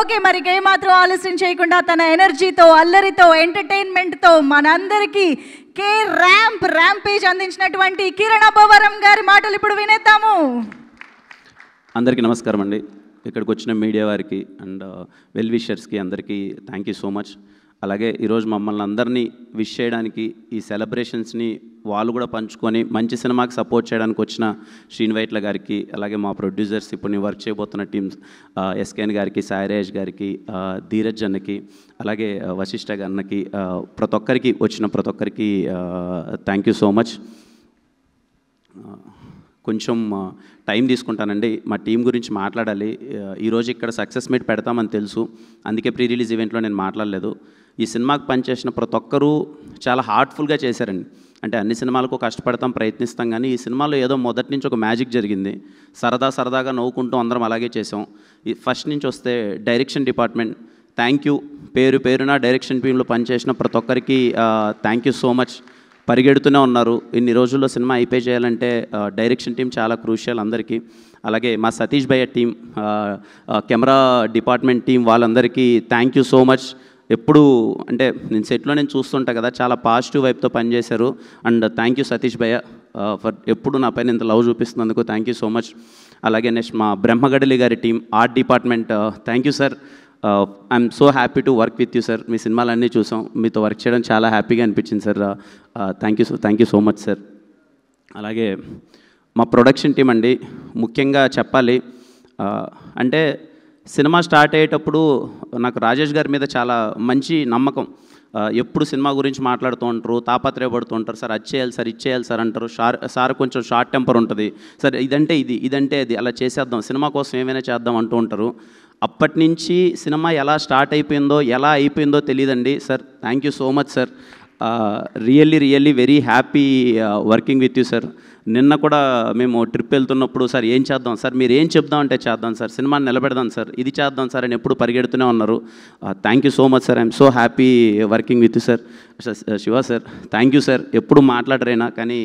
Okay, మరి ఏమాత్రం ఆలస్యం చేయకుండా తన ఎనర్జీతో, అల్లరితో, ఎంటర్టైన్మెంట్తో మనందరికీ ర్యాంపేజ్ అందించినటువంటి కిరణ్ అబ్బవరం గారి మాటలు ఇప్పుడు వినేద్దాము. అందరికీ నమస్కారం అండి. ఇక్కడికి వచ్చిన మీడియా వారికి అండ్ వెల్ విషర్స్కి అందరికీ థ్యాంక్ యూ సో మచ్. అలాగే ఈరోజు మమ్మల్ని అందరినీ విష్ చేయడానికి, ఈ సెలబ్రేషన్స్ని వాళ్ళు కూడా పంచుకొని మంచి సినిమాకి సపోర్ట్ చేయడానికి వచ్చిన శ్రీనివైట్ల గారికి, అలాగే మా ప్రొడ్యూసర్స్ ఇప్పుడు నేను వర్క్ చేయబోతున్న టీమ్స్ ఎస్కేఎన్ గారికి, సాయిరేష్ గారికి, ధీరజ్ అన్నకి, అలాగే వశిష్ఠ అన్నకి, ప్రతి ఒక్కరికి వచ్చిన ప్రతి ఒక్కరికి థ్యాంక్ యూ సో మచ్. కొంచెం టైం తీసుకుంటానండి. మా టీం గురించి మాట్లాడాలి. ఈరోజు ఇక్కడ సక్సెస్ మీట్ పెడతామని తెలుసు, అందుకే ప్రీ రిలీజ్ ఈవెంట్లో నేను మాట్లాడలేదు. ఈ సినిమాకి పనిచేసిన ప్రతి ఒక్కరూ చాలా హార్ట్ఫుల్గా చేశారండి. అంటే అన్ని సినిమాలకు కష్టపడతాం, ప్రయత్నిస్తాం, కానీ ఈ సినిమాలో ఏదో మొదటి నుంచి ఒక మ్యాజిక్ జరిగింది. సరదాగా నవ్వుకుంటూ అందరం అలాగే చేసాం. ఈ ఫస్ట్ నుంచి వస్తే డైరెక్షన్ డిపార్ట్మెంట్ థ్యాంక్ యూ. పేరున డైరెక్షన్ టీంలో పనిచేసిన ప్రతి ఒక్కరికి థ్యాంక్ యూ సో మచ్. పరిగెడుతూనే ఉన్నారు. ఇన్ని రోజుల్లో సినిమా అయిపోయి చేయాలంటే డైరెక్షన్ టీం చాలా క్రూషియల్ అందరికీ. అలాగే మా సతీష్ భయ్య టీం, కెమెరా డిపార్ట్మెంట్ టీం, వాళ్ళందరికీ థ్యాంక్ యూ సో మచ్. ఎప్పుడు అంటే నేను సెట్లో నేను చూస్తుంటా కదా, చాలా పాజిటివ్ వైపుతో పనిచేశారు. అండ్ థ్యాంక్ యూ సతీష్ భయ్య ఫర్ ఎప్పుడు నా పైన ఇంత లవ్ చూపిస్తున్నందుకు థ్యాంక్ యూ సో మచ్. అలాగే నెక్స్ట్ మా బ్రహ్మగడలి గారి team, art department, thank you sir. I'm so happy to work with you sir. మీ సినిమాలన్నీ చూసాం, మీతో వర్క్ చేయడం చాలా హ్యాపీగా అనిపించింది sir. Thank you so much sir. అలాగే మా ప్రొడక్షన్ టీం అండి, ముఖ్యంగా చెప్పాలి అంటే సినిమా స్టార్ట్ అయ్యేటప్పుడు నాకు రాజేష్ గారి మీద చాలా మంచి నమ్మకం. ఎప్పుడు సినిమా గురించి మాట్లాడుతూ ఉంటారు, తాపత్రయపడుతూ ఉంటారు. సార్ అది చేయాలి సార్ అంటారు. సార్ కొంచెం షార్ట్ టెంపర్ ఉంటుంది. సార్ ఇదంటే అది అలా చేసేద్దాం, సినిమా కోసం ఏమైనా చేద్దాం అంటూ ఉంటారు. అప్పటి నుంచి సినిమా ఎలా స్టార్ట్ అయిపోయిందో, ఎలా అయిపోయిందో తెలియదండి sir. Thank you so much sir. Really very happy working with you sir. నిన్న కూడా మేము ట్రిప్ వెళ్తున్నప్పుడు సార్ ఏం చేద్దాం సార్, మీరు ఏం చెప్దామంటే చేద్దాం సార్, సినిమాని నిలబెడదాం సార్, ఇది చేద్దాం సార్ అని ఎప్పుడు పరిగెడుతూనే ఉన్నారు. Thank you so much sir. I'm so happy working with you sir. Shiva sir thank you sir. ఎప్పుడు మాట్లాడరైనా కానీ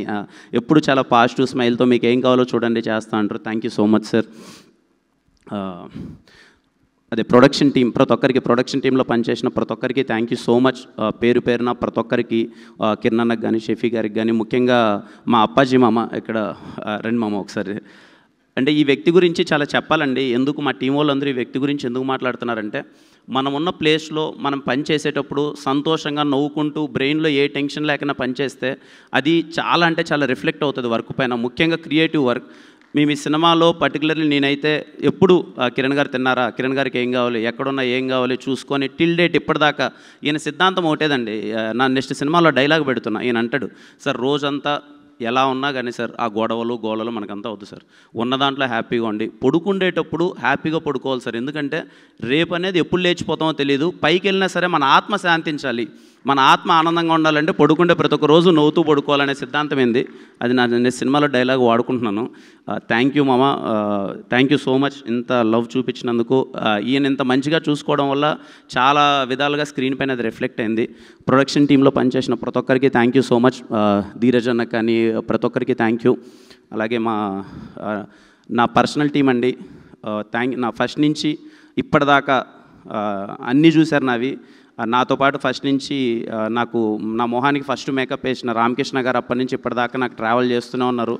ఎప్పుడు చాలా పాజిటివ్ స్మైల్తో మీకు ఏం కావాలో చూడండి చేస్తా అంటారు. Thank you so much sir. అదే ప్రొడక్షన్ టీం, ప్రొడక్షన్ టీంలో పనిచేసిన ప్రతి ఒక్కరికి థ్యాంక్ యూ సో మచ్. పేరున ప్రతి ఒక్కరికి, కిరణ్ అన్నకు కానీ, షఫీ గారికి కానీ, ముఖ్యంగా మా అప్పాజీ మామ, ఇక్కడ రండి మామ ఒకసారి. అంటే ఈ వ్యక్తి గురించి చాలా చెప్పాలండి. ఎందుకు మా టీం వాళ్ళందరూ ఈ వ్యక్తి గురించి ఎందుకు మాట్లాడుతున్నారంటే, మనం ఉన్న ప్లేస్లో మనం పని చేసేటప్పుడు సంతోషంగా నవ్వుకుంటూ బ్రెయిన్లో ఏ టెన్షన్ లేకుండా పనిచేస్తే అది చాలా అంటే చాలా రిఫ్లెక్ట్ అవుతుంది వర్క్ పైన, ముఖ్యంగా క్రియేటివ్ వర్క్. మేము ఈ సినిమాలో పర్టికులర్లీ నేనైతే ఎప్పుడు కిరణ్ గారు తిన్నారా, కిరణ్ గారికి ఏం కావాలి, ఎక్కడున్నా ఏం కావాలి చూసుకొని టిల్ డేట్ ఇప్పటిదాకా ఈయన సిద్ధాంతం ఒకటేదండి. నా నెక్స్ట్ సినిమాలో డైలాగ్ పెడుతున్నా, ఈయన అంటాడు సార్ రోజంతా ఎలా ఉన్నా కానీ సార్ ఆ గోడలు మనకంతా వద్దు సార్, ఉన్న దాంట్లో హ్యాపీగా ఉండి పడుకుండేటప్పుడు హ్యాపీగా పడుకోవాలి సార్. ఎందుకంటే రేపు అనేది ఎప్పుడు లేచిపోతామో తెలియదు. పైకి వెళ్ళినా సరే మన ఆత్మ శాంతించాలి, మన ఆత్మ ఆనందంగా ఉండాలంటే పడుకుంటే ప్రతి ఒక్క రోజు నవ్వుతూ పడుకోవాలనే సిద్ధాంతం ఏంది. అది నేను సినిమాలో డైలాగ్ వాడుకుంటున్నాను. థ్యాంక్ యూ మామ, థ్యాంక్ యూ సో మచ్. ఇంత లవ్ చూపించినందుకు, ఈయన ఇంత మంచిగా చూసుకోవడం వల్ల చాలా విధాలుగా స్క్రీన్ పైన అది రిఫ్లెక్ట్ అయింది. ప్రొడక్షన్ టీంలో పనిచేసిన ప్రతి ఒక్కరికి thank you so much. Dheeraj అన్న కానీ ప్రతి ఒక్కరికి థ్యాంక్ యూ. అలాగే నా పర్సనల్ టీం అండి, నా ఫస్ట్ నుంచి ఇప్పటిదాకా అన్నీ చూశారు నావి. నాతో పాటు ఫస్ట్ నుంచి నా మొహానికి ఫస్ట్ మేకప్ వేసిన రామకృష్ణ గారు అప్పటి నుంచి ఇప్పటిదాకా నాకు ట్రావెల్ చేస్తూనే ఉన్నారు.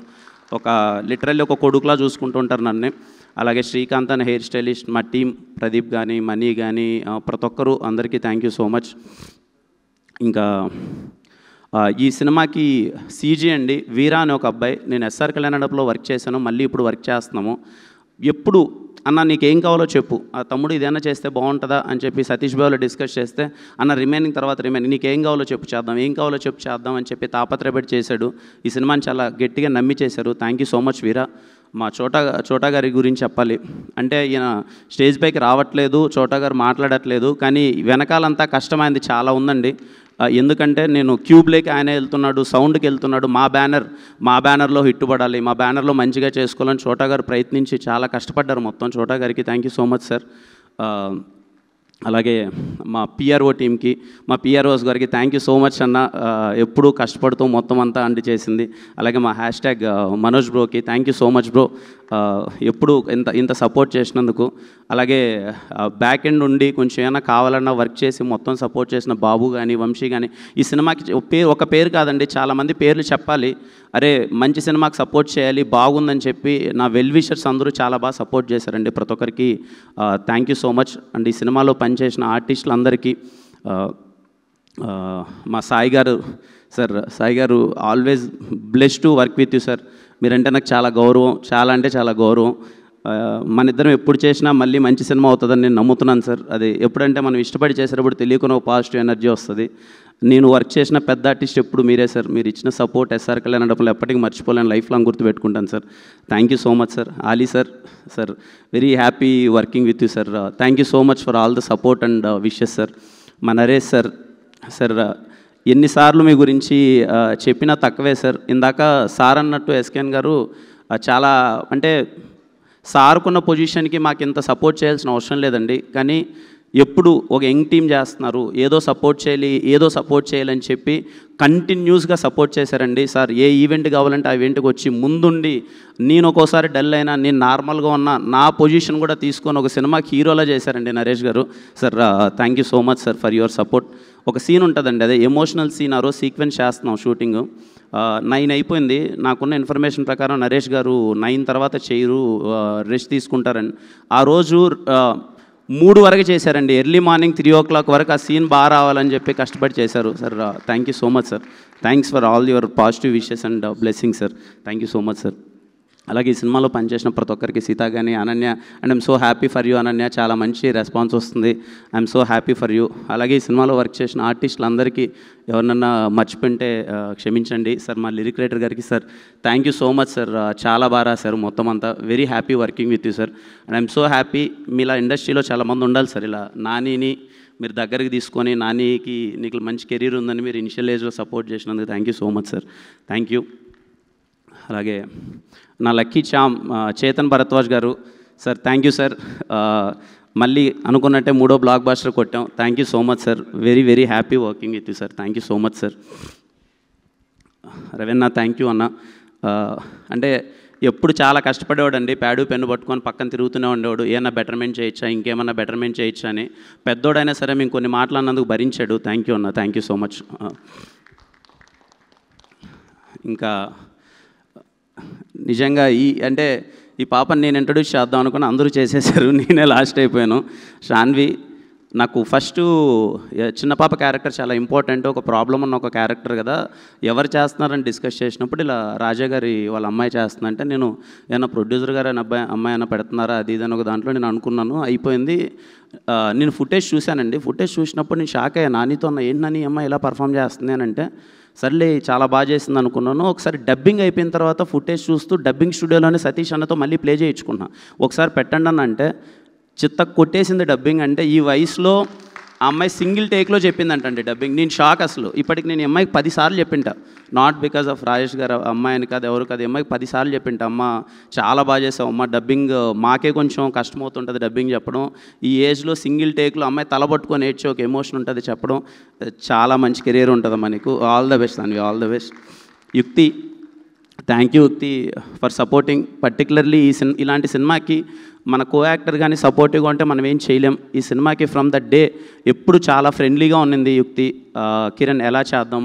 లిటరల్లీ ఒక కొడుకులా చూసుకుంటూ ఉంటారు నన్ను. అలాగే శ్రీకాంత్ అనే హెయిర్ స్టైలిస్ట్, మా టీం ప్రదీప్ కానీ, మనీ కానీ, ప్రతి ఒక్కరు అందరికీ థ్యాంక్ యూ సో మచ్. ఇంకా ఈ సినిమాకి సీజీ అండి, వీరా అనే ఒక అబ్బాయి, నేను ఎస్ఆర్ కళ్యాణలో వర్క్ చేశాను, మళ్ళీ ఇప్పుడు వర్క్ చేస్తున్నాము. ఎప్పుడు అన్న నీకేం కావాలో చెప్పు, ఆ తమ్ముడు ఇదేనా చేస్తే బాగుంటుందా అని చెప్పి సతీష్ బాబులో డిస్కస్ చేస్తే, అన్న రిమైనింగ్ నీకేం కావాలో చెప్పు చేద్దాం అని చెప్పి తాపత్రయపడి చేశాడు. ఈ సినిమాని చాలా గట్టిగా నమ్మి చేశారు. థ్యాంక్ యూ సో మచ్ వీరా. మా చోటా గారి గురించి చెప్పాలి అంటే, ఈయన స్టేజ్ పైకి రావట్లేదు, చోటా గారు మాట్లాడట్లేదు, కానీ వెనకాలంతా కష్టమైంది చాలా ఉందండి. ఎందుకంటే నేను క్యూబ్లోకి ఆయన వెళ్తున్నాడు, సౌండ్కి వెళ్తున్నాడు. మా బ్యానర్లో హిట్ పడాలి, మా బ్యానర్లో మంచిగా చేసుకోవాలని చోటా గారు ప్రయత్నించి చాలా కష్టపడ్డారు మొత్తం. చోటా గారికి thank you so much sir. అలాగే మా పిఆర్ఓ టీంకి, మా పిఆర్ఓస్ గారికి థ్యాంక్ యూ సో మచ్ అన్న, ఎప్పుడూ కష్టపడుతూ మొత్తం అంతా చేసింది. అలాగే మా హ్యాష్ ట్యాగ్ మనోజ్ బ్రోకి thank you so much bro. ఎప్పుడు ఇంత సపోర్ట్ చేసినందుకు. అలాగే బ్యాక్ ఎండ్ ఉండి కొంచెం ఏమైనా కావాలన్నా వర్క్ చేసి మొత్తం సపోర్ట్ చేసిన బాబు కానీ వంశీ కానీ. ఈ సినిమాకి ఒక పేరు కాదండి, చాలామంది పేర్లు చెప్పాలి. అరే మంచి సినిమాకి సపోర్ట్ చేయాలి, బాగుందని చెప్పి నా వెల్ విషర్స్ అందరూ చాలా బాగా సపోర్ట్ చేశారండి. ప్రతి ఒక్కరికి thank you so much. And ఈ సినిమాలో పనిచేసిన ఆర్టిస్టులందరికీ, మా సాయి గారు సార్, సాయి గారు always blessed to work with you sir. మీరంటే నాకు చాలా గౌరవం, చాలా అంటే చాలా గౌరవం. మన ఇద్దరం ఎప్పుడు చేసినా మళ్ళీ మంచి సినిమా అవుతుందని నేను నమ్ముతున్నాను సార్. అది ఎప్పుడంటే మనం ఇష్టపడి చేసేటప్పుడు తెలియకుండా ఒక పాజిటివ్ ఎనర్జీ వస్తుంది. నేను వర్క్ చేసిన పెద్ద ఆర్టిస్ట్ ఎప్పుడు మీరే సార్. మీరు ఇచ్చిన సపోర్ట్ ఎస్ఆర్ కళ్యాణ్ మండపంలో ఎప్పటికీ మర్చిపోలేను, లైఫ్ లాంగ్ గుర్తుపెట్టుకుంటాను sir. Thank you so much sir. Ali sir, sir very happy working with you sir. Thank you so much for all the support and wishes sir. మా Naresh sir, sir ఎన్నిసార్లు మీ గురించి చెప్పినా తక్కువే sir. ఇందాక సార్ అన్నట్టు SKN గారు చాలా అంటే సార్కున్న పొజిషన్కి మాకు ఇంత సపోర్ట్ చేయాల్సిన అవసరం లేదండి. కానీ ఎప్పుడు ఒక యంగ్ టీం చేస్తున్నారు, ఏదో సపోర్ట్ చేయాలని చెప్పి కంటిన్యూస్గా సపోర్ట్ చేశారండి సార్. ఏ ఈవెంట్ కావాలంటే ఆ ఈవెంట్కి వచ్చి ముందుండి, నేను ఒక్కోసారి డల్ అయినా నేను నార్మల్గా ఉన్న నా పొజిషన్ కూడా తీసుకొని ఒక సినిమాకి హీరోలా చేశారండి నరేష్ గారు. Sir thank you so much sir for your support. ఒక సీన్ ఉంటుందండి, అదే ఎమోషనల్ సీన్. ఆ రోజు సీక్వెన్స్ చేస్తున్నాం షూటింగ్, 9 అయిపోయింది. నాకున్న ఇన్ఫర్మేషన్ ప్రకారం నరేష్ గారు 9 తర్వాత చేయరు, రెస్ట్ తీసుకుంటారండి. ఆ రోజు 3 వరకు చేశారండి. ఎర్లీ మార్నింగ్ 3 o'clock వరకు ఆ సీన్ బాగా రావాలని చెప్పి కష్టపడి చేశారు sir. Thank you so much sir. Thanks for all your positive wishes and blessing sir. Thank you so much sir. అలాగే ఈ సినిమాలో పనిచేసిన ప్రతి ఒక్కరికి, సీత కానీ, Ananya, and I'm so happy for you Ananya. చాలా మంచి రెస్పాన్స్ వస్తుంది, I'm so happy for you. అలాగే ఈ సినిమాలో వర్క్ చేసిన ఆర్టిస్టులందరికీ ఎవరినన్నా మర్చిపోయింటే క్షమించండి సార్. మా లిరిక్ రైటర్ గారికి sir thank you so much sir. చాలా బాగా రాశారు మొత్తం అంతా. Very happy working with you sir. And I'm so happy. మీలా ఇండస్ట్రీలో చాలామంది ఉండాలి సార్. ఇలా నానిని మీరు దగ్గరికి తీసుకొని, నానికి నీకు మంచి కెరీర్ ఉందని మీరు ఇనిషియల్ ఏజ్లో సపోర్ట్ చేసినందుకు thank you so much sir. Thank you. అలాగే నా లక్కీ చామ్ చేతన్ భరద్వాజ్ గారు సార్, థ్యాంక్ యూ సార్. మళ్ళీ అనుకున్నట్టే 3వ బ్లాక్ బాస్టర్ కొట్టాం. Thank you so much sir. Very very happy working with you sir. Thank you so much sir. Raveena thank you అన్న. అంటే ఎప్పుడు చాలా కష్టపడేవాడు అండి, ప్యాడు పెన్ను పట్టుకొని పక్కన తిరుగుతూనే ఉండేవాడు. ఏమన్నా బెటర్మెంట్ చేయొచ్చా, ఇంకేమన్నా బెటర్మెంట్ చేయొచ్చా అని. పెద్దోడైనా సరే మేము కొన్ని మాటలు అన్నందుకు భరించాడు. థ్యాంక్ యూ అన్న. Thank you so much. ఇంకా నిజంగా ఈ పాపని నేను ఇంట్రడ్యూస్ చేద్దాం అనుకుని అందరూ చేసేసారు, నేనే లాస్ట్ అయిపోయాను. శాన్వి నాకు ఫస్ట్ చిన్న పాప క్యారెక్టర్ చాలా ఇంపార్టెంట్. ఒక ప్రాబ్లం ఉన్న ఒక క్యారెక్టర్ కదా, ఎవరు చేస్తున్నారని డిస్కస్ చేసినప్పుడు ఇలా రాజా గారి వాళ్ళ అమ్మాయి చేస్తుందంటే, నేను ఏమన్నా ప్రొడ్యూసర్ గారు అమ్మాయి అయినా పెడుతున్నారా అది ఇది అని ఒక దాంట్లో నేను అనుకున్నాను. అయిపోయింది. నేను ఫుటేజ్ చూశానండి. ఫుటేజ్ చూసినప్పుడు నేను షాక్ అయ్యాను. నానితో అన్న ఏంటి నాని అమ్మాయి ఇలా పర్ఫామ్ చేస్తుంది అని అంటే, సర్లే చాలా బాగా చేసింది అనుకున్నాను. ఒకసారి డబ్బింగ్ అయిపోయిన తర్వాత ఫుటేజ్ చూస్తూ డబ్బింగ్ స్టూడియోలోనే సతీష్ అన్నతో మళ్ళీ ప్లే చేయించుకున్నా. ఒకసారి పెట్టండి అన్న అంటే చిత్త కొట్టేసింది డబ్బింగ్. అంటే ఈ వయసులో ఆ అమ్మాయి సింగిల్ టేక్లో చెప్పిందంటండి డబ్బింగ్. నేను షాక్ అసలు. ఇప్పటికి నేను అమ్మాయికి 10 సార్లు చెప్పింట, నాట్ బికాజ్ ఆఫ్ రాజేష్ గారు అమ్మాయిని కాదు ఎవరు కాదు, అమ్మాయికి 10 సార్లు చెప్పింట, అమ్మ చాలా బాగా చేసావు అమ్మ డబ్బింగ్, మాకే కొంచెం కష్టమవుతుంటుంది డబ్బింగ్ చెప్పడం. ఈ ఏజ్లో సింగిల్ టేక్లో అమ్మాయి తలబట్టుకొని ఏడ్చే ఒక ఎమోషన్ ఉంటుంది చెప్పడం. చాలా మంచి కెరీర్ ఉంటుంది మనకు. All the best Anvi, all the best. యుక్తి థ్యాంక్ యూ యుక్తి ఫర్ సపోర్టింగ్. పర్టికులర్లీ ఇలాంటి సినిమాకి మన కో యాక్టర్ కానీ సపోర్టివ్గా ఉంటే మనం ఏం చేయలేం. ఈ సినిమాకి ఫ్రమ్ ద డే ఎప్పుడు చాలా ఫ్రెండ్లీగా ఉన్నింది యుక్తి. కిరణ్ ఎలా చేద్దాం,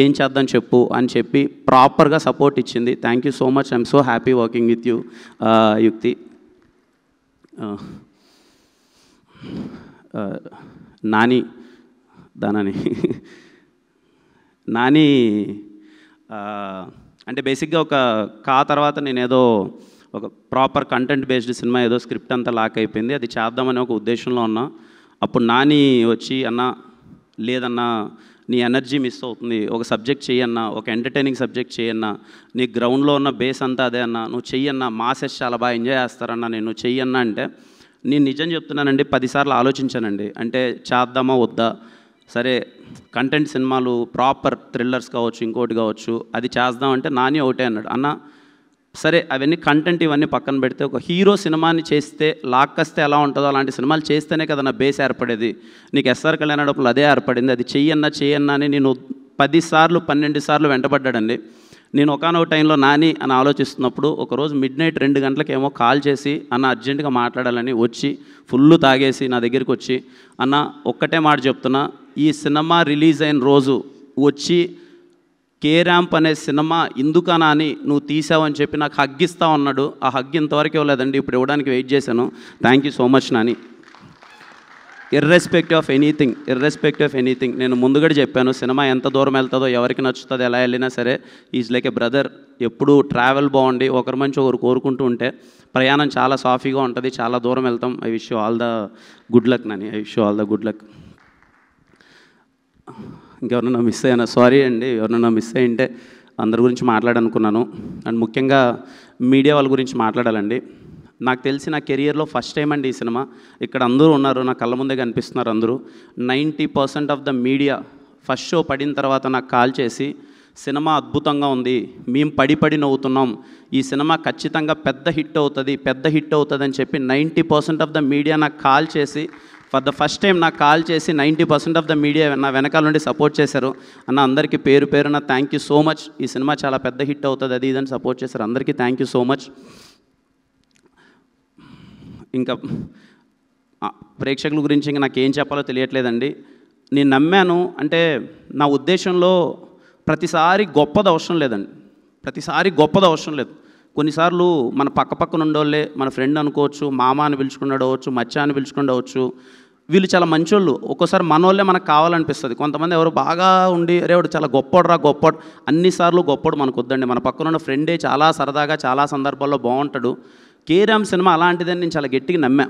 ఏం చేద్దాం చెప్పు అని చెప్పి ప్రాపర్గా సపోర్ట్ ఇచ్చింది. Thank you so much. I'm so happy working with you యుక్తి. నాని నాని అంటే బేసిక్గా ఒక తర్వాత నేనేదో ఒక ప్రాపర్ కంటెంట్ బేస్డ్ సినిమా ఏదో స్క్రిప్ట్ అంతా లాక్ అయిపోయింది, అది చేద్దామని ఒక ఉద్దేశంలో ఉన్నా. అప్పుడు నాని వచ్చి అన్న లేదన్నా నీ ఎనర్జీ మిస్ అవుతుంది, ఒక సబ్జెక్ట్ చెయ్యన్నా, ఒక ఎంటర్టైనింగ్ సబ్జెక్ట్ చెయ్యన్నా, నీ గ్రౌండ్లో ఉన్న బేస్ అంతా అదే అన్న, నువ్వు చెయ్యన్నా, మాసెస్ చాలా బాగా ఎంజాయ్ చేస్తారన్నా, నేను చెయ్యన్నా అంటే నేను నిజం చెప్తున్నానండి 10 సార్లు ఆలోచించానండి. అంటే చేద్దామా వద్దా, సరే కంటెంట్ సినిమాలు ప్రాపర్ థ్రిల్లర్స్ కావచ్చు ఇంకోటి కావచ్చు అది చేద్దామంటే నాని ఒకటే అన్నాడు, అన్న సరే అవన్నీ కంటెంట్ ఇవన్నీ పక్కన పెడితే ఒక హీరో సినిమాని చేస్తే లాక్కొస్తే ఎలా ఉంటుందో అలాంటి సినిమాలు చేస్తేనే కదా నా బేస్ ఏర్పడేది, నీకు ఎస్ఆర్ కళ్యాణ్ మండపంలో అదే ఏర్పడింది, అది చెయ్యన్నా అని నేను 10 సార్లు 12 సార్లు వెంటబడ్డాడండి. నేను ఒకానొక టైంలో నాని అని ఆలోచిస్తున్నప్పుడు ఒకరోజు మిడ్నైట్ 2 గంటలకేమో కాల్ చేసి అన్న అర్జెంటుగా మాట్లాడాలని వచ్చి ఫుల్ తాగేసి నా దగ్గరికి వచ్చి అన్న ఒక్కటే మాట చెప్తున్నా, ఈ సినిమా రిలీజ్ అయిన రోజు వచ్చి కే ర్యాంప్ అనే సినిమా ఎందుకనా అని నువ్వు తీసావని చెప్పి నాకు హగ్ ఇస్తా ఉన్నాడు. ఆ హగ్ ఇంతవరకు ఇవ్వలేదండి, ఇప్పుడు ఇవ్వడానికి వెయిట్ చేశాను. Thank you so much Nani. Irrespective of anything నేను ముందుగా చెప్పాను, సినిమా ఎంత దూరం వెళ్తుందో, ఎవరికి నచ్చుతుందో, ఎలా వెళ్ళినా సరే ఈజ్ లైక్ ఎ బ్రదర్. ఎప్పుడు ట్రావెల్ బాగుండి ఒకరి మంచి ఒకరు కోరుకుంటూ ఉంటే ప్రయాణం చాలా సాఫీగా ఉంటుంది, చాలా దూరం వెళ్తాం. I wish you all the good luck Nani, I wish you all the good luck. ఇంకెవరన్నా మిస్ అయ్యానా? సారీ అండి, ఎవరన్నా మిస్ అయ్యింటే అందరి గురించి మాట్లాడాలనుకున్నాను. అండ్ ముఖ్యంగా మీడియా వాళ్ళ గురించి మాట్లాడాలండి. నాకు తెలిసి నా కెరియర్లో ఫస్ట్ టైం అండి ఈ సినిమా. ఇక్కడ అందరూ ఉన్నారు, నా కళ్ళ ముందే కనిపిస్తున్నారు అందరూ. 90% of the media first show పడిన తర్వాత నాకు కాల్ చేసి సినిమా అద్భుతంగా ఉంది, మేము పడి నవ్వుతున్నాం, ఈ సినిమా ఖచ్చితంగా పెద్ద హిట్ అవుతుంది అని చెప్పి 90% ఆఫ్ ద మీడియా నాకు కాల్ చేసి, ఫర్ ద ఫస్ట్ టైం నాకు కాల్ చేసి 90% ఆఫ్ ద మీడియా నా వెనకాల నుండి సపోర్ట్ చేశారు. అన్న అందరికీ పేరున థ్యాంక్ యూ సో మచ్. ఈ సినిమా చాలా పెద్ద హిట్ అవుతుంది అది ఇదని సపోర్ట్ చేశారు. అందరికీ థ్యాంక్ యూ సో మచ్. ఇంకా ప్రేక్షకుల గురించి ఇంకా నాకేం చెప్పాలో తెలియట్లేదండి. నేను నమ్మాను అంటే నా ఉద్దేశంలో ప్రతిసారి గొప్పది అవసరం లేదు. కొన్నిసార్లు మన పక్కన ఉండోళ్ళే మన ఫ్రెండ్ అనుకోవచ్చు, మామ అని పిలుచుకుండవచ్చు, మచ్చా అని పిలుచుకుండవచ్చు, వీళ్ళు చాలా మంచోళ్ళు. ఒక్కోసారి మనోళ్ళే మనకు కావాలనిపిస్తుంది. కొంతమంది ఎవరు బాగా ఉండి అరే వాడు చాలా గొప్పోడు అన్నిసార్లు గొప్పోడు మనకు వద్దండి. మన పక్కన ఉన్న ఫ్రెండే చాలా సరదాగా చాలా సందర్భాల్లో బాగుంటాడు. కే ర్యాంప్ సినిమా అలాంటిదని నేను చాలా గట్టిగా నమ్మా.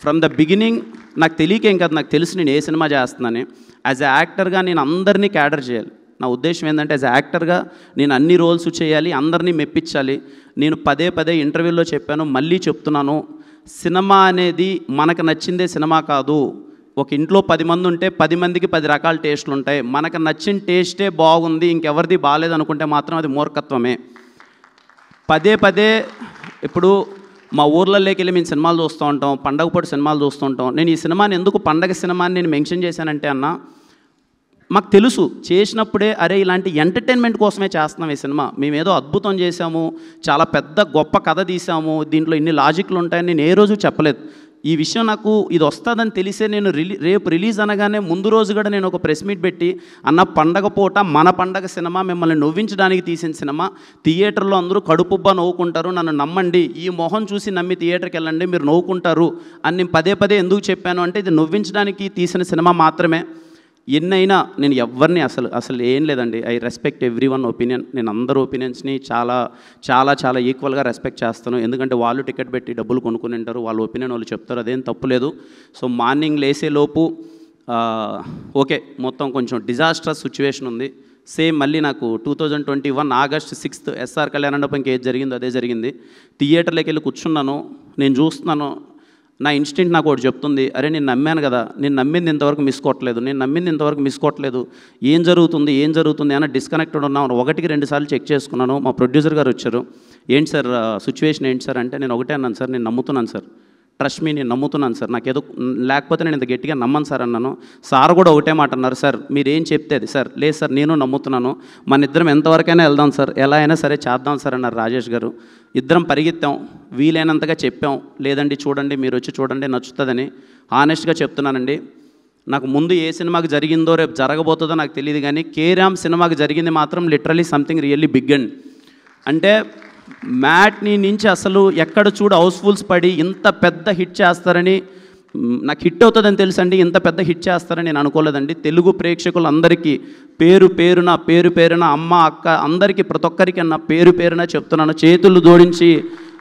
ఫ్రమ్ ద బిగినింగ్ నాకు తెలియకేం కాదు, నాకు తెలుసు నేను ఏ సినిమా చేస్తున్నానని. యాజ్ ఎ యాక్టర్గా నేను అందరినీ క్యాడర్ చేయాలి. నా ఉద్దేశం ఏంటంటే యాజ్ ఎ యాక్టర్గా నేను అన్ని రోల్స్ చేయాలి, అందరినీ మెప్పించాలి. నేను పదే ఇంటర్వ్యూలో చెప్పాను, మళ్ళీ చెప్తున్నాను, సినిమా అనేది మనకు నచ్చిందే సినిమా కాదు. ఒక ఇంట్లో 10 మంది ఉంటే 10 మందికి 10 రకాల టేస్టులు ఉంటాయి. మనకు నచ్చిన టేస్టే బాగుంది, ఇంకెవరిది బాగాలేదు అనుకుంటే మాత్రం అది మూర్ఖత్వమే. పదే ఇప్పుడు మా ఊర్లలోకి వెళ్ళి మేము సినిమాలు చూస్తూ ఉంటాం, పండగ పూట సినిమాలు చూస్తూ ఉంటాం. నేను ఈ సినిమాని ఎందుకు పండగ సినిమాని నేను మెన్షన్ చేశానంటే అన్న, మాకు తెలుసు చేసినప్పుడే అరే ఇలాంటి ఎంటర్టైన్మెంట్ కోసమే చేస్తున్నాం ఈ సినిమా, మేమేదో అద్భుతం చేశాము, చాలా పెద్ద గొప్ప కథ తీసాము, దీంట్లో ఇన్ని లాజిక్లు ఉంటాయని నేను ఏ రోజు చెప్పలేదు. ఈ విషయం నాకు ఇది వస్తుందని తెలిసే నేను రేపు రిలీజ్ అనగానే ముందు రోజు కూడా నేను ఒక ప్రెస్ మీట్ పెట్టి అన్న పండగ పూట మన పండగ సినిమా మిమ్మల్ని నవ్వించడానికి తీసిన సినిమా, థియేటర్లో అందరూ కడుపుబ్బా నవ్వుకుంటారు, నన్ను నమ్మండి, ఈ మొహం చూసి నమ్మి థియేటర్కి వెళ్ళండి మీరు నవ్వుకుంటారు అని నేను పదే ఎందుకు చెప్పాను అంటే ఇది నవ్వించడానికి తీసిన సినిమా మాత్రమే. ఎన్నైనా నేను ఎవరిని అసలు ఏం లేదండి, I respect every one opinion. నేను అందరు ఒపీనియన్స్ని చాలా ఈక్వల్గా రెస్పెక్ట్ చేస్తాను. ఎందుకంటే వాళ్ళు టికెట్ పెట్టి డబ్బులు కొనుక్కుని ఉంటారు, వాళ్ళ ఒపీనియన్ వాళ్ళు చెప్తారు, అదేం తప్పులేదు. సో మార్నింగ్ లేసేలోపు ఓకే మొత్తం కొంచెం డిజాస్ట్రస్ సిచ్యువేషన్ ఉంది. సేమ్ మళ్ళీ నాకు 2021 ఆగస్ట్ 6th ఎస్ఆర్ కళ్యాణ మండపంకి ఏది జరిగిందో అదే జరిగింది. థియేటర్లోకి వెళ్ళి కూర్చున్నాను, నేను చూస్తున్నాను, నా ఇన్స్టింక్ట్ నాకు ఒకటి చెప్తుంది, అరే నేను నమ్మాను కదా, నేను నమ్మింది ఇంతవరకు మిస్ కొట్టలేదు, ఏం జరుగుతుంది అని డిస్కనెక్టెడ్ ఉన్నాను. 1-2 సార్లు చెక్ చేసుకున్నాను. మా ప్రొడ్యూసర్ గారు వచ్చారు, ఏంటి సార్ సిచ్యువేషన్ ఏంటి సార్ అంటే నేను ఒకటే అన్నాను, సార్ నేను నమ్ముతున్నాను సార్, ట్రస్ట్ మీ నేను నమ్ముతున్నాను సార్, నాకు ఏదో లేకపోతే నేను ఇంత గట్టిగా నమ్మను సార్ అన్నాను. సార్ కూడా ఒకటే మాట అన్నారు, సార్ మీరేం చెప్తే అది సార్, లేదు సార్ నేను నమ్ముతున్నాను, మన ఇద్దరం ఎంతవరకైనా వెళ్దాం సార్, ఎలా అయినా సరే చేద్దాం సార్ అన్నారు రాజేష్ గారు. ఇద్దరం పరిగెత్తాం, వీలైనంతగా చెప్పాం, లేదండి చూడండి మీరు వచ్చి చూడండి నచ్చుతుందని. హానెస్ట్గా చెప్తున్నానండి, నాకు ముందు ఏ సినిమాకి జరిగిందో రేపు జరగబోతుందో నాకు తెలియదు, కానీ కే ర్యాంప్ సినిమాకి జరిగింది మాత్రం literally something really big and అంటే మ్యాట్ని నుంచి అసలు ఎక్కడ చూడు హౌస్ఫుల్స్ పడి ఇంత పెద్ద హిట్ చేస్తారని, నాకు హిట్ అవుతుందని తెలుసండి, ఇంత పెద్ద హిట్ చేస్తారని నేను అనుకోలేదండి. తెలుగు ప్రేక్షకులందరికీ పేరున అమ్మ అక్క అందరికీ ప్రతి ఒక్కరికి నా పేరున చెప్తున్నాను, చేతులు జోడించి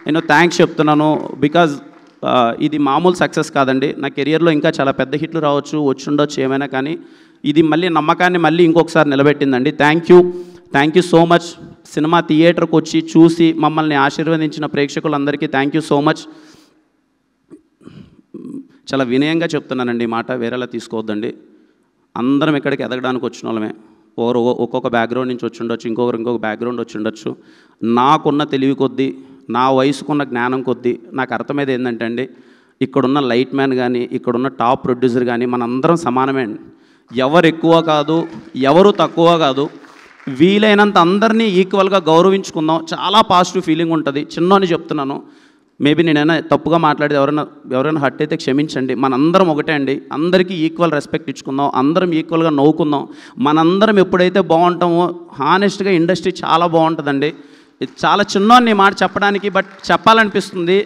నేను థ్యాంక్స్ చెప్తున్నాను. బికాజ్ ఇది మామూలు సక్సెస్ కాదండి, నా కెరియర్లో ఇంకా చాలా పెద్ద హిట్లు రావచ్చు, వచ్చుండొచ్చు ఏమైనా, కానీ ఇది మళ్ళీ నమ్మకాన్ని మళ్ళీ ఇంకొకసారి నిలబెట్టిందండి. Thank you so much. Cinema థియేటర్కి వచ్చి చూసి మమ్మల్ని ఆశీర్వదించిన ప్రేక్షకులందరికీ థ్యాంక్ యూ సో మచ్. చాలా వినయంగా చెప్తున్నానండి ఈ మాట, వేరేలా తీసుకోవద్దండి. అందరం ఇక్కడికి ఎదగడానికి వచ్చిన వాళ్ళమే, ఒక్కొక్క బ్యాక్గ్రౌండ్ నుంచి వచ్చి ఉండొచ్చు, ఇంకొక బ్యాక్గ్రౌండ్ వచ్చి ఉండొచ్చు. నాకున్న తెలివి కొద్దీ, నా వయసుకున్న జ్ఞానం కొద్దీ నాకు అర్థమైంది ఏంటంటే అండి, ఇక్కడున్న లైట్ మ్యాన్ కానీ ఇక్కడున్న టాప్ ప్రొడ్యూసర్ కానీ మనందరం సమానమే అండి. ఎవరు ఎక్కువ కాదు, ఎవరు తక్కువ కాదు. వీలైనంత అందరినీ ఈక్వల్గా గౌరవించుకుందాం. చాలా పాజిటివ్ ఫీలింగ్ ఉంటుంది. చిన్నోని చెప్తున్నాను, మేబీ నేనైనా తప్పుగా మాట్లాడేది ఎవరైనా హర్ట్ అయితే క్షమించండి. మనందరం ఒకటే అండి, అందరికీ ఈక్వల్ రెస్పెక్ట్ ఇచ్చుకుందాం, అందరం ఈక్వల్గా నవ్వుకుందాం. మనందరం ఎప్పుడైతే బాగుంటామో హానెస్ట్గా ఇండస్ట్రీ చాలా బాగుంటుందండి. ఇది చాలా చిన్నోని మాట చెప్పడానికి, బట్ చెప్పాలనిపిస్తుంది.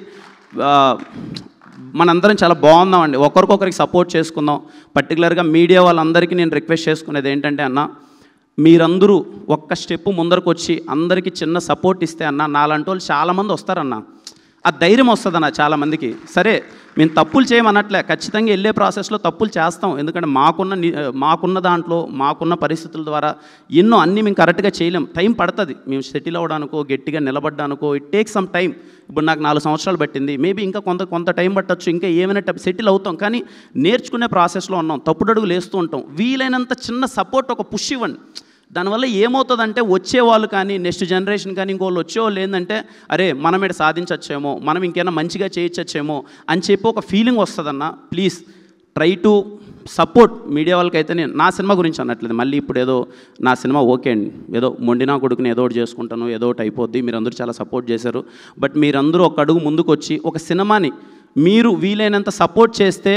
మనందరం చాలా బాగుందామండి, ఒకరికొకరికి సపోర్ట్ చేసుకుందాం. పర్టికులర్గా మీడియా వాళ్ళందరికీ నేను రిక్వెస్ట్ చేసుకునేది ఏంటంటే అన్న, మీరందరూ ఒక్క స్టెప్ ముందరకు వచ్చి అందరికీ చిన్న సపోర్ట్ ఇస్తే అన్న, నాలాంటి వాళ్ళు చాలామంది వస్తారన్న, ఆ ధైర్యం వస్తుందన్న చాలామందికి. సరే మేము తప్పులు చేయమన్నట్లే, ఖచ్చితంగా వెళ్ళే ప్రాసెస్లో తప్పులు చేస్తాం. ఎందుకంటే మాకున్న దాంట్లో మాకున్న పరిస్థితుల ద్వారా ఎన్నో అన్నీ మేము కరెక్ట్గా చేయలేం. టైం పడుతుంది, మేము సెటిల్ అవ్వడానికో గట్టిగా నిలబడ్డానికో ఇట్ టేక్ సమ్ టైం. ఇప్పుడు నాకు 4 సంవత్సరాలు పట్టింది, మేబీ ఇంకా కొంత టైం పట్టచ్చు, ఇంకా ఏమైనా సెటిల్ అవుతాం. కానీ నేర్చుకునే ప్రాసెస్లో ఉన్నాం, తప్పుడడుగులు వేస్తూ ఉంటాం. వీలైనంత చిన్న సపోర్ట్, ఒక పుష్ ఇవ్వండి. దానివల్ల ఏమవుతుందంటే వచ్చేవాళ్ళు కానీ నెక్స్ట్ జనరేషన్ కానీ ఇంకోళ్ళు వచ్చేవాళ్ళు ఏంటంటే, అరే మనం ఇక్కడ సాధించచ్చేమో, మనం ఇంకేమైనా మంచిగా చేయొచ్చేమో అని చెప్పి ఒక ఫీలింగ్ వస్తుందన్న. Please try to support. Media వాళ్ళకైతే నేను నా సినిమా గురించి అనట్లేదు, మళ్ళీ ఇప్పుడు ఏదో నా సినిమా ఓకే అండి, ఏదో మొండినా కొడుకుని ఏదో ఒకటి చేసుకుంటాను, ఏదో ఒకటి అయిపోద్ది. మీరందరూ చాలా సపోర్ట్ చేశారు. బట్ మీరందరూ ఒక అడుగు ముందుకు వచ్చి ఒక సినిమాని మీరు వీలైనంత సపోర్ట్ చేస్తే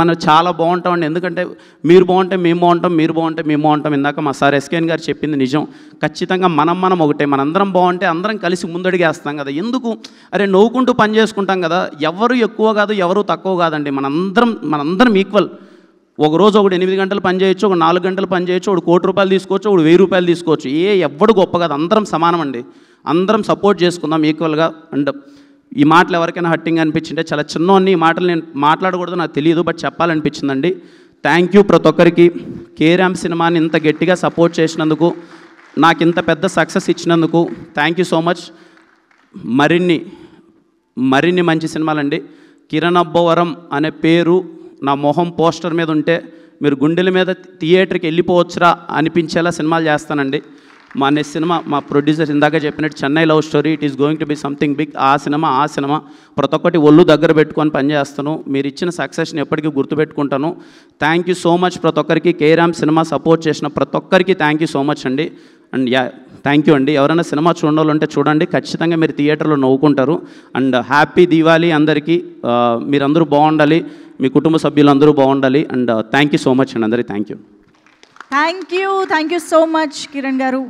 మన చాలా బాగుంటామండి. ఎందుకంటే మీరు బాగుంటే మేము బాగుంటాం, మీరు బాగుంటే మేము బాగుంటాం. ఇందాక మా సార్ ఎస్కేఎన్ గారు చెప్పింది నిజం. ఖచ్చితంగా మనం ఒకటే, మనందరం బాగుంటే అందరం కలిసి ముందడిగేస్తాం కదా. ఎందుకు అరే నవ్వుకుంటూ పని చేసుకుంటాం కదా. ఎవరు ఎక్కువ కాదు, ఎవరు తక్కువ కాదండి, మనందరం ఈక్వల్. ఒకరోజు ఒకడు 8 గంటలు పని చేయొచ్చు, ఒక 4 గంటలు పని చేయొచ్చు, ఒకడు 1 కోటి రూపాయలు తీసుకోవచ్చు, ఒకడు 1000 రూపాయలు తీసుకోవచ్చు. ఎవ్వడు గొప్ప కాదు, అందరం సమానం అండి. అందరం సపోర్ట్ చేసుకుందాం ఈక్వల్గా. అండ్ ఈ మాటలు ఎవరికైనా హట్టింగ్ అనిపించింటే, చాలా చిన్నవన్నీ ఈ మాటలు నేను మాట్లాడకూడదు నాకు తెలియదు, బట్ చెప్పాలనిపించిందండి. థ్యాంక్ యూ ప్రతి ఒక్కరికి. కేరామ్ సినిమాని ఇంత గట్టిగా సపోర్ట్ చేసినందుకు, నాకు ఇంత పెద్ద సక్సెస్ ఇచ్చినందుకు థ్యాంక్ యూ సో మచ్. మరిన్ని మంచి సినిమాలండి. కిరణ్ అబ్బవరం అనే పేరు నా మొహం పోస్టర్ మీద ఉంటే మీరు గుండెల మీద థియేటర్కి వెళ్ళిపోవచ్చురా అనిపించేలా సినిమాలు చేస్తానండి. మా నెక్స్ట్ సినిమా మా ప్రొడ్యూసర్ ఇందాక చెప్పినట్టు Chennai love story, it is going to be something big. ఆ సినిమా ప్రతి ఒక్కటి ఒళ్ళు దగ్గర పెట్టుకొని పనిచేస్తాను. మీరు ఇచ్చిన సక్సెస్ని ఎప్పటికీ గుర్తుపెట్టుకుంటాను. థ్యాంక్ యూ సో మచ్ ప్రతి ఒక్కరికి. కేరామ్ సినిమా సపోర్ట్ చేసిన ప్రతి ఒక్కరికి థ్యాంక్ యూ సో మచ్ అండి. అండ్ థ్యాంక్ యూ అండి. ఎవరైనా సినిమా చూడాలంటే చూడండి, ఖచ్చితంగా మీరు థియేటర్లో నవ్వుకుంటారు. అండ్ హ్యాపీ దీవాలి అందరికీ. మీరందరూ బాగుండాలి, మీ కుటుంబ సభ్యులందరూ బాగుండాలి. And thank you so much అండి అందరికీ. Thank you so much Kiran గారు.